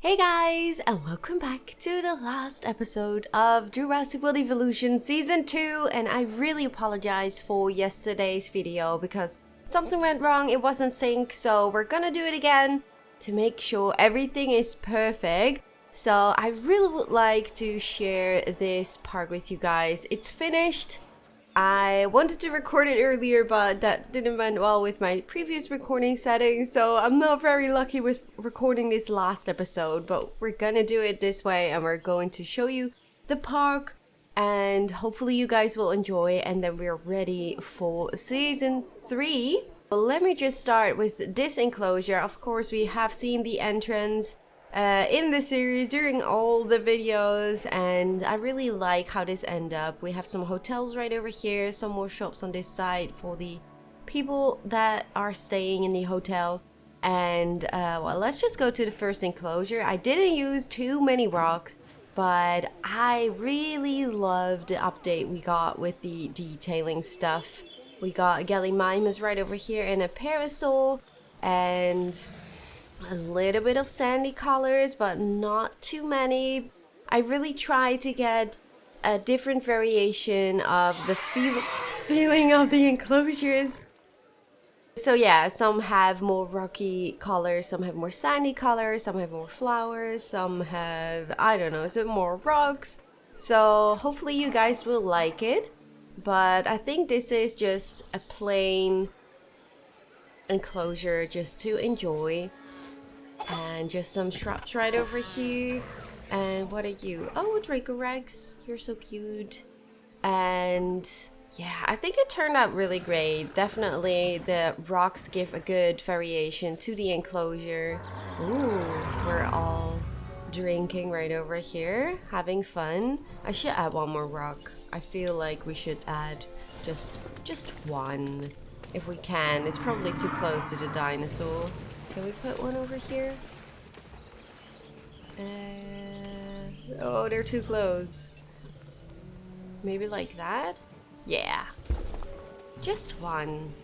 Hey guys, and welcome back to the last episode of Jurassic World Evolution Season 2, and I really apologize for yesterday's video because something went wrong, it wasn't synced, so we're gonna do it again to make sure everything is perfect. So I really would like to share this part with you guys. It's finished. I wanted to record it earlier, but that didn't went well with my previous recording settings, so I'm not very lucky with recording this last episode, but we're gonna do it this way and we're going to show you the park and hopefully you guys will enjoy, and then we're ready for season 3. Well, let me just start with this enclosure. Of course, we have seen the entrance in the series during all the videos, and I really like how this end up. We have some hotels right over here, some more shops on this side for the people that are staying in the hotel. And well, let's just go to the first enclosure. I didn't use too many rocks, but I really love the update we got with the detailing stuff. We got a Gallimimus right over here and a parasol, and a little bit of sandy colors, but not too many. I really try to get a different variation of the feeling of the enclosures. So yeah, some have more rocky colors, some have more sandy colors, some have more flowers, some have, I don't know, some more rocks. So hopefully you guys will like it. But I think this is just a plain enclosure just to enjoy. And just some shrubs right over here. And what are you? Oh, Draco Rex. You're so cute. And yeah, I think it turned out really great. Definitely the rocks give a good variation to the enclosure. Ooh, we're all drinking right over here, having fun. I should add one more rock. I feel like we should add just one if we can. It's probably too close to the dinosaur. Can we put one over here? Oh, they're too close. Maybe like that? Yeah. Just one.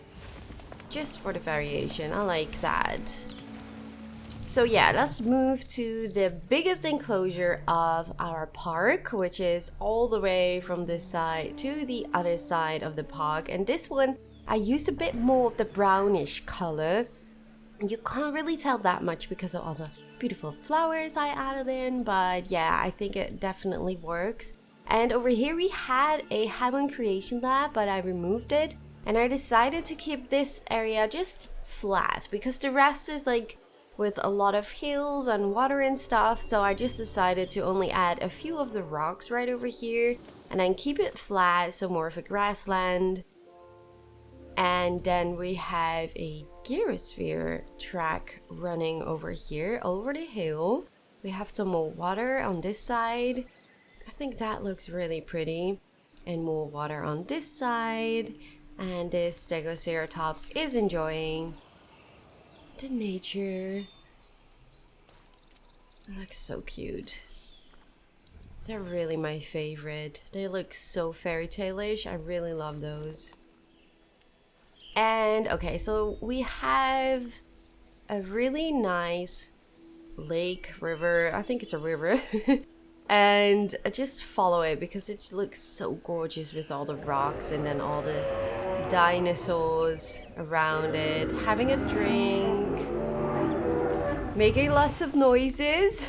Just for the variation. I like that. So yeah, let's move to the biggest enclosure of our park, which is all the way from this side to the other side of the park. And this one, I used a bit more of the brownish color. You can't really tell that much because of all the beautiful flowers I added in, but yeah, I think it definitely works. And over here we had a Hammond Creation Lab, but I removed it, and I decided to keep this area just flat because the rest is like with a lot of hills and water and stuff, so I just decided to only add a few of the rocks right over here and then keep it flat, so more of a grassland. And then we have a gyrosphere track running over here, over the hill. We have some more water on this side. I think that looks really pretty. And more water on this side. And this Stegoceratops is enjoying the nature. They look so cute. They're really my favorite. They look so fairy tale-ish. I really love those. And okay, so we have a really nice lake, river, I think it's a river, and just follow it because it looks so gorgeous with all the rocks and then all the dinosaurs around it, having a drink, making lots of noises.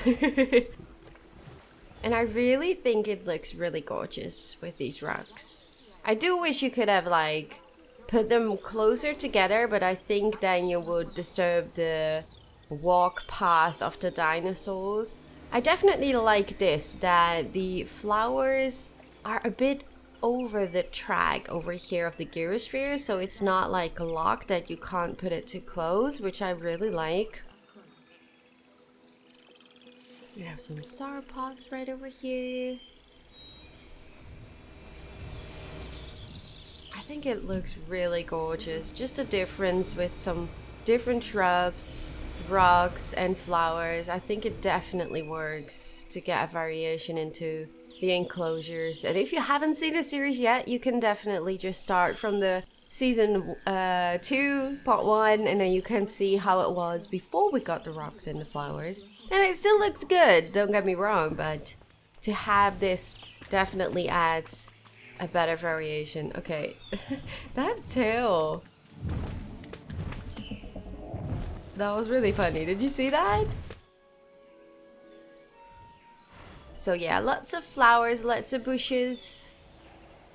And I really think it looks really gorgeous with these rocks. I do wish you could have like put them closer together, but I think then you would disturb the walk path of the dinosaurs. I definitely like this, that the flowers are a bit over the track over here of the gyrosphere, so it's not like locked that you can't put it too close, which I really like. We have some sauropods right over here. I think it looks really gorgeous. Just a difference with some different shrubs, rocks and flowers. I think it definitely works to get a variation into the enclosures. And if you haven't seen the series yet, you can definitely just start from the season 2 part 1, and then you can see how it was before we got the rocks and the flowers. And it still looks good, don't get me wrong, but to have this definitely adds a better variation. Okay, that tail. That was really funny. Did you see that? So yeah, lots of flowers, lots of bushes,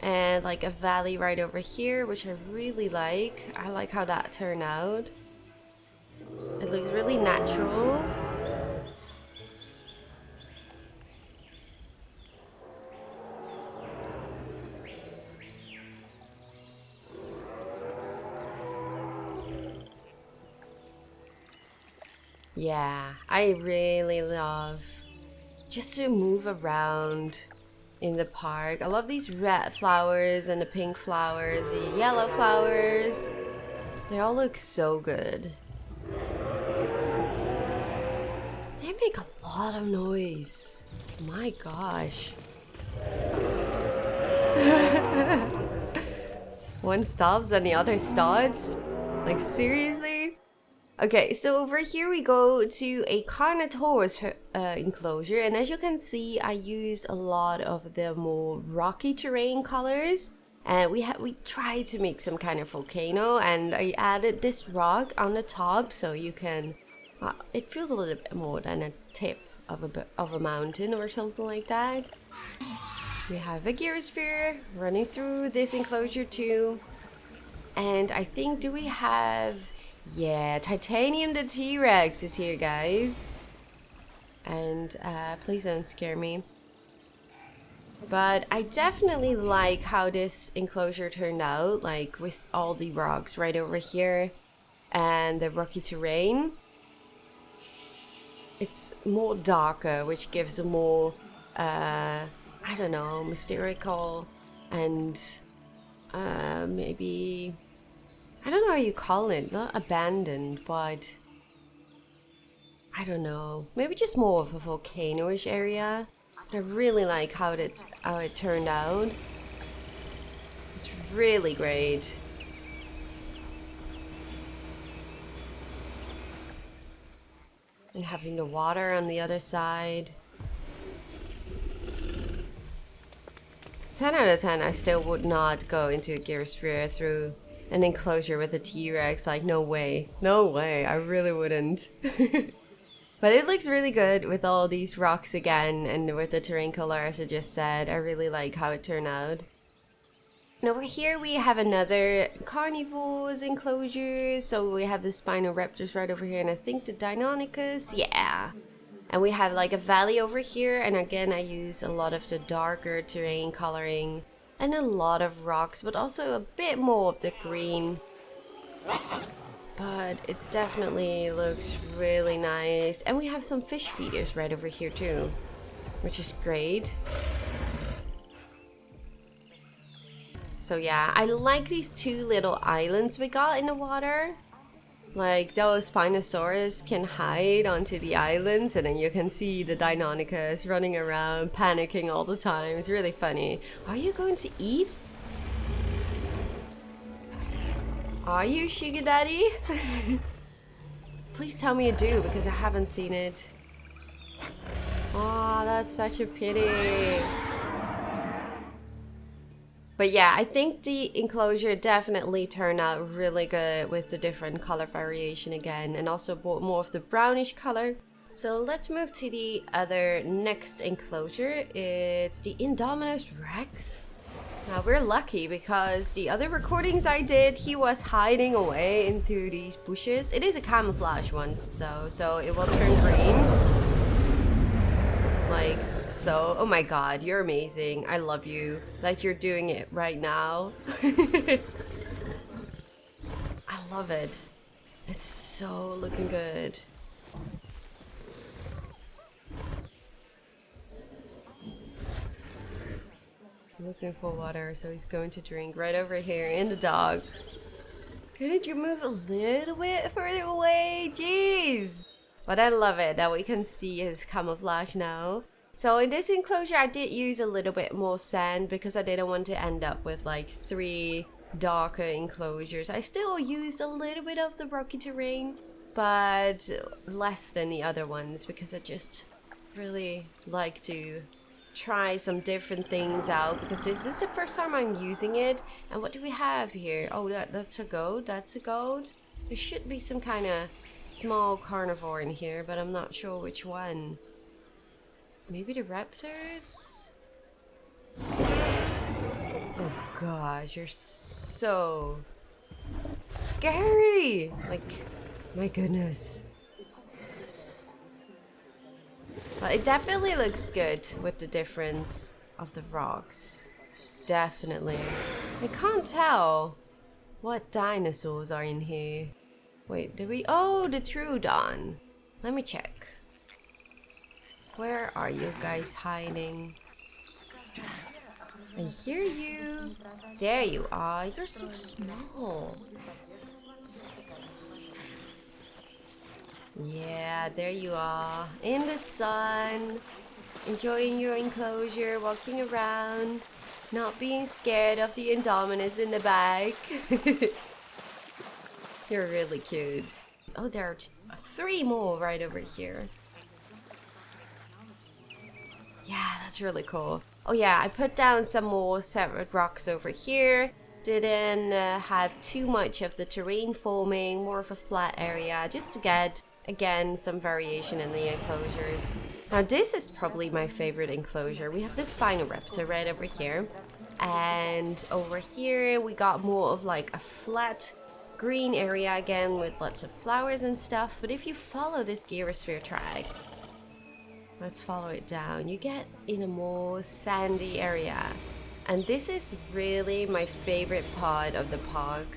and like a valley right over here, which I really like. I like how that turned out. It looks really natural. Yeah, I really love just to move around in the park. I love these red flowers and the pink flowers, the yellow flowers. They all look so good. They make a lot of noise. My gosh. One stops and the other starts. Like, seriously? Okay, so over here we go to a Carnotaurus enclosure, and as you can see, I used a lot of the more rocky terrain colors, and we tried to make some kind of volcano, and I added this rock on the top so you can. It feels a little bit more than a tip of a mountain or something like that. We have a gyrosphere running through this enclosure too, and I think do we have. Yeah, Titanium the T-Rex is here, guys. And please don't scare me. But I definitely like how this enclosure turned out, like with all the rocks right over here and the rocky terrain. It's more darker, which gives a more, I don't know, mystical and maybe... I don't know how you call it, not abandoned, but I don't know. Maybe just more of a volcano-ish area. I really like how it turned out. It's really great. And having the water on the other side. 10 out of 10, I still would not go into a gyrosphere through an enclosure with a T-Rex. Like, no way. No way. I really wouldn't. But it looks really good with all these rocks again and with the terrain color, as I just said. I really like how it turned out. And over here we have another carnivores enclosure. So we have the Spinoraptors right over here, and I think the Deinonychus. Yeah. And we have like a valley over here, and again I use a lot of the darker terrain coloring and a lot of rocks, but also a bit more of the green. But it definitely looks really nice. And we have some fish feeders right over here too, which is great. So yeah, I like these two little islands we got in the water. Like, those Spinosaurus can hide onto the islands, and then you can see the Deinonychus running around, panicking all the time. It's really funny. Are you going to eat? Are you, Sugar Daddy? Please tell me you do, because I haven't seen it. Oh, that's such a pity. But yeah, I think the enclosure definitely turned out really good with the different color variation again, and also more of the brownish color. So let's move to the other next enclosure. It's the Indominus Rex. Now we're lucky because the other recordings I did, he was hiding away into these bushes. It is a camouflage one though, so it will turn green. Like so. Oh my god, you're amazing. I love you. Like, you're doing it right now. I love it. It's so looking good. Looking for water, so he's going to drink right over here in the dog. Couldn't you move a little bit further away? Jeez! But I love it that we can see his camouflage now. So in this enclosure, I did use a little bit more sand because I didn't want to end up with like 3 darker enclosures. I still used a little bit of the rocky terrain, but less than the other ones because I just really like to try some different things out because this is the first time I'm using it. And what do we have here? Oh, that's a goat. That's a goat. There should be some kind of small carnivore in here, but I'm not sure which one. Maybe the raptors? Oh gosh, you're so scary! Like, my goodness. Well, it definitely looks good with the difference of the rocks. Definitely. I can't tell what dinosaurs are in here. Wait, did we? Oh, the Troodon. Let me check. Where are you guys hiding? I hear you. There you are. You're so small. Yeah, there you are. In the sun. Enjoying your enclosure. Walking around. Not being scared of the Indominus in the back. You're really cute. Oh, there are 3 more right over here. Yeah, that's really cool. Oh yeah, I put down some more separate rocks over here. Didn't have too much of the terrain forming, more of a flat area, just to get, again, some variation in the enclosures. Now this is probably my favorite enclosure. We have the Spinoraptor right over here. And over here we got more of like a flat green area again with lots of flowers and stuff. But if you follow this gyrosphere track, let's follow it down, you get in a more sandy area. And this is really my favorite part of the park.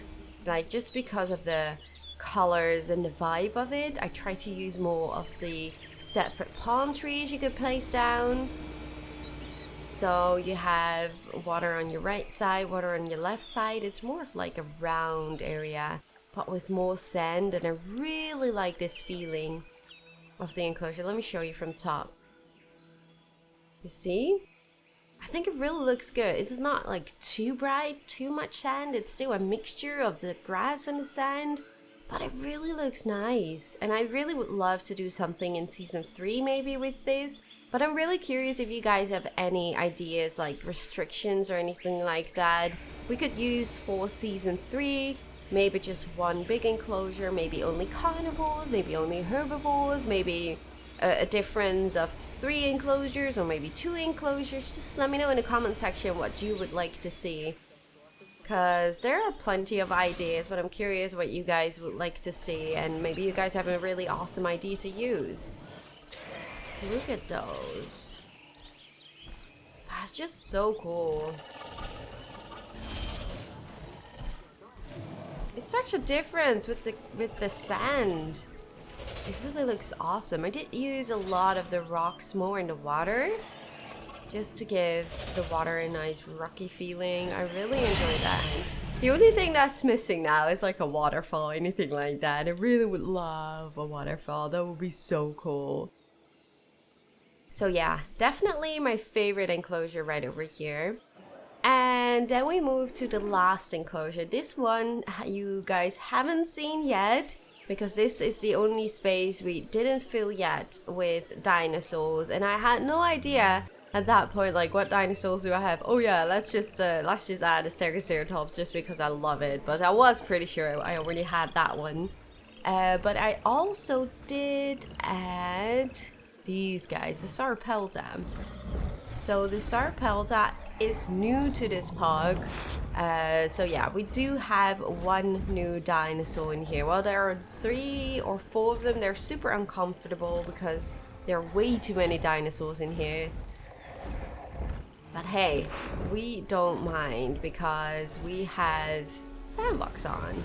Like, just because of the colors and the vibe of it, I try to use more of the separate palm trees you could place down. So you have water on your right side, water on your left side. It's more of like a round area, but with more sand. And I really like this feeling of the enclosure. Let me show you from top. You see? I think it really looks good. It's not like too bright, too much sand. It's still a mixture of the grass and the sand, but it really looks nice. And I really would love to do something in season 3 maybe with this. But I'm really curious if you guys have any ideas, like restrictions or anything like that we could use for season 3. Maybe just one big enclosure, maybe only carnivores, maybe only herbivores, maybe a difference of 3 enclosures or maybe 2 enclosures. Just let me know in the comment section what you would like to see, because there are plenty of ideas, but I'm curious what you guys would like to see, and maybe you guys have a really awesome idea to use. Look at those. That's just so cool. It's such a difference with the sand. It really looks awesome. I did use a lot of the rocks more in the water, just to give the water a nice rocky feeling. I really enjoy that. The only thing that's missing now is like a waterfall or anything like that. I really would love a waterfall. That would be so cool. So yeah, definitely my favorite enclosure right over here. And then we move to the last enclosure. This one you guys haven't seen yet, because this is the only space we didn't fill yet with dinosaurs. And I had no idea at that point, like, what dinosaurs do I have? Oh yeah, let's just add a Stegoceratops just because I love it. But I was pretty sure I already had that one. But I also did add these guys, the Sarpelta. So the Sarpelta is new to this park. So yeah, we do have one new dinosaur in here. Well, there are 3 or 4 of them. They're super uncomfortable because there are way too many dinosaurs in here. But hey, we don't mind because we have Sandbox on.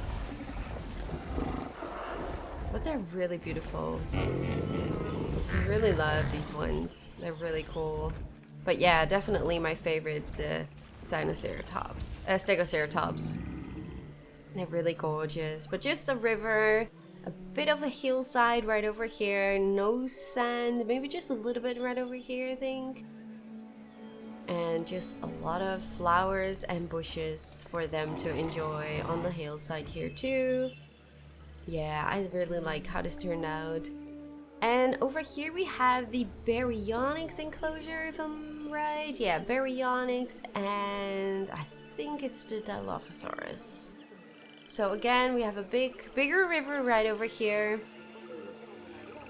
But they're really beautiful. I really love these ones. They're really cool. But yeah, definitely my favorite, the Stegoceratops. They're really gorgeous. But just a river, a bit of a hillside right over here, no sand, maybe just a little bit right over here, I think. And just a lot of flowers and bushes for them to enjoy on the hillside here too. Yeah, I really like how this turned out. And over here we have the Baryonyx Enclosure, if I'm right. Yeah, Baryonyx, and I think it's the Dilophosaurus. So again, we have a bigger river right over here,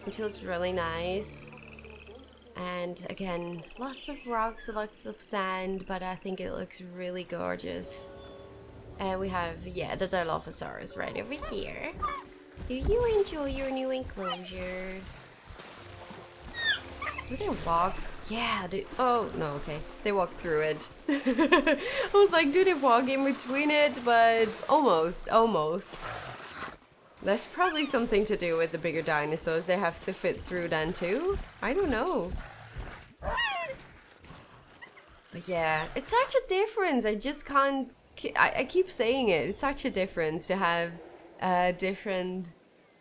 which looks really nice. And again, lots of rocks, lots of sand, but I think it looks really gorgeous. And we have, yeah, the Dilophosaurus right over here. Do you enjoy your new enclosure? Do they walk? Yeah, oh, no, okay. They walk through it. I was like, do they walk in between it? But almost. That's probably something to do with the bigger dinosaurs. They have to fit through then too? I don't know. But yeah, it's such a difference. I just can't... I keep saying it. It's such a difference to have different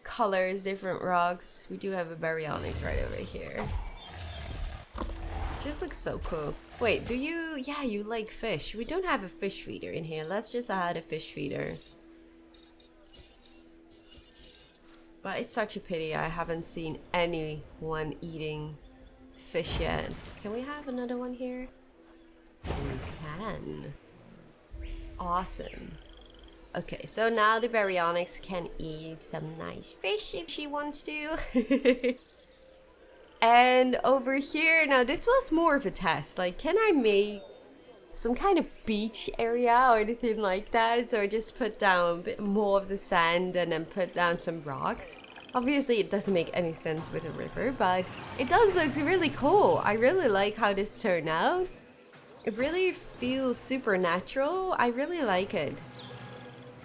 colors, different rocks. We do have a Baryonyx right over here. Just looks so cool. Wait, do you... Yeah, you like fish. We don't have a fish feeder in here. Let's just add a fish feeder. But it's such a pity I haven't seen anyone eating fish yet. Can we have another one here? We can. Awesome. Okay, so now the Baryonyx can eat some nice fish if she wants to. And over here, now this was more of a test. Like, can I make some kind of beach area or anything like that? So I just put down a bit more of the sand and then put down some rocks. Obviously, it doesn't make any sense with a river, but it does look really cool. I really like how this turned out. It really feels supernatural. I really like it.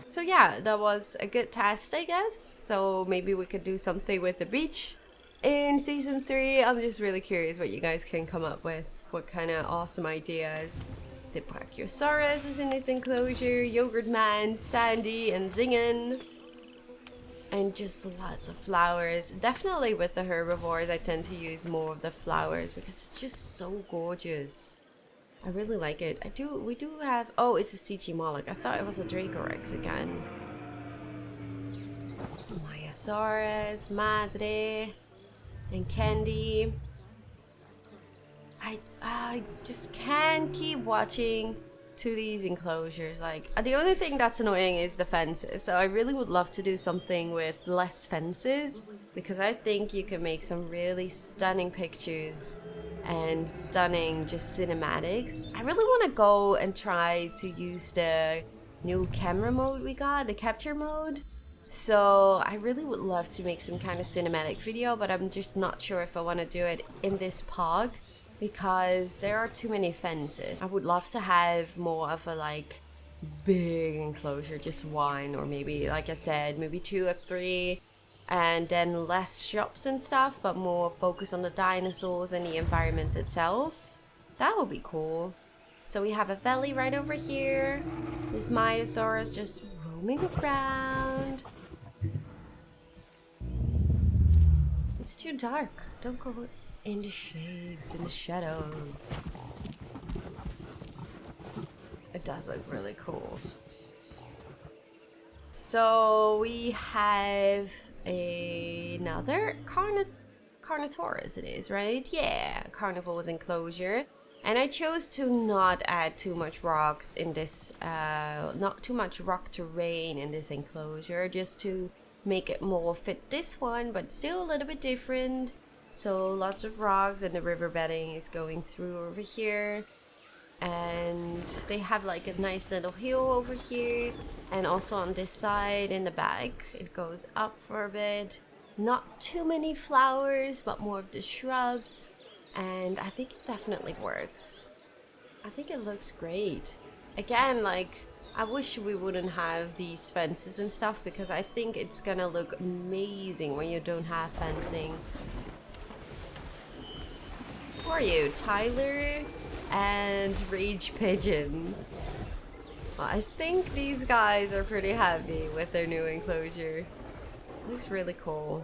So yeah, that was a good test, I guess. So maybe we could do something with the beach in season 3. I'm just really curious what you guys can come up with. What kind of awesome ideas. The Brachiosaurus is in this enclosure. Yogurt Man, Sandy, and Zingen. And just lots of flowers. Definitely with the herbivores, I tend to use more of the flowers because it's just so gorgeous. I really like it. We do have... Oh, it's a CG Moloch. I thought it was a Dracorex again. Myosaurus, Madre, and Candy. I just can't keep watching to these enclosures. Like, the only thing that's annoying is the fences. So I really would love to do something with less fences, because I think you can make some really stunning pictures and stunning just cinematics. I really want to go and try to use the new camera mode we got, the capture mode. So I really would love to make some kind of cinematic video, but I'm just not sure if I want to do it in this park because there are too many fences. I would love to have more of a like big enclosure, just one, or maybe, like I said, maybe 2 or 3, and then less shops and stuff, but more focus on the dinosaurs and the environment itself. That would be cool. So we have a valley right over here. This Myosaurus just roaming around. It's too dark. Don't go in the shades, in the shadows. It does look really cool. So we have another Carnotaurus, it is, right? Yeah, Carnotaurus Enclosure. And I chose to not add too much rocks in this, not too much rock terrain in this enclosure, just to make it more fit this one, but still a little bit different. So lots of rocks, and the river bedding is going through over here. And they have like a nice little hill over here, and also on this side in the back it goes up for a bit. Not too many flowers, but more of the shrubs, and I think it definitely works. I think it looks great. Again, like, I wish we wouldn't have these fences and stuff, because I think it's gonna look amazing when you don't have fencing. Who are you, Tyler and Rage Pigeon? Well, I think these guys are pretty happy with their new enclosure. Looks really cool.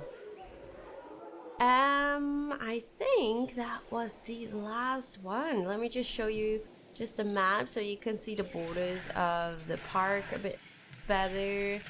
I think that was the last one. Let me just show you just a map so you can see the borders of the park a bit better.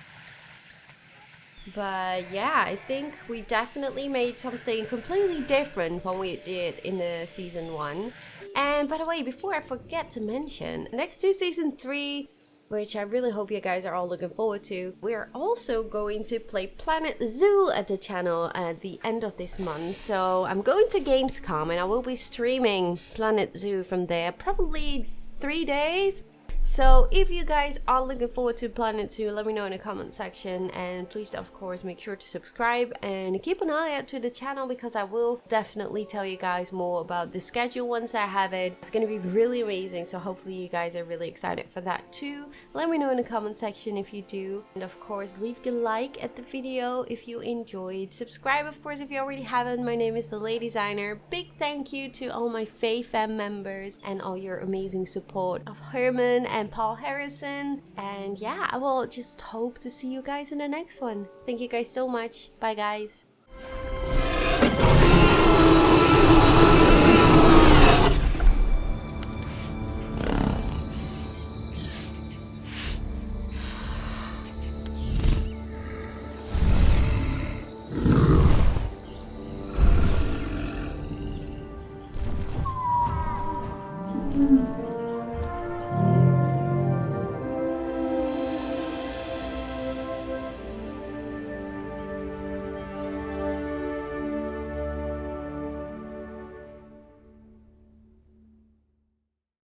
But yeah, I think we definitely made something completely different from what we did in the season 1. And by the way, before I forget to mention, next to season 3, which I really hope you guys are all looking forward to, we're also going to play Planet Zoo at the channel at the end of this month. So I'm going to Gamescom and I will be streaming Planet Zoo from there, probably 3 days. So if you guys are looking forward to Planet Zoo, let me know in the comment section, and please of course make sure to subscribe and keep an eye out to the channel, because I will definitely tell you guys more about the schedule once I have it. It's gonna be really amazing, so hopefully you guys are really excited for that too. Let me know in the comment section if you do, and of course leave the like at the video if you enjoyed. Subscribe of course if you already haven't. My name is the Lady Designer. Big thank you to all my Faye fam members and all your amazing support of Herman and Paul Harrison. And yeah, I will just hope to see you guys in the next one. Thank you guys so much. Bye guys.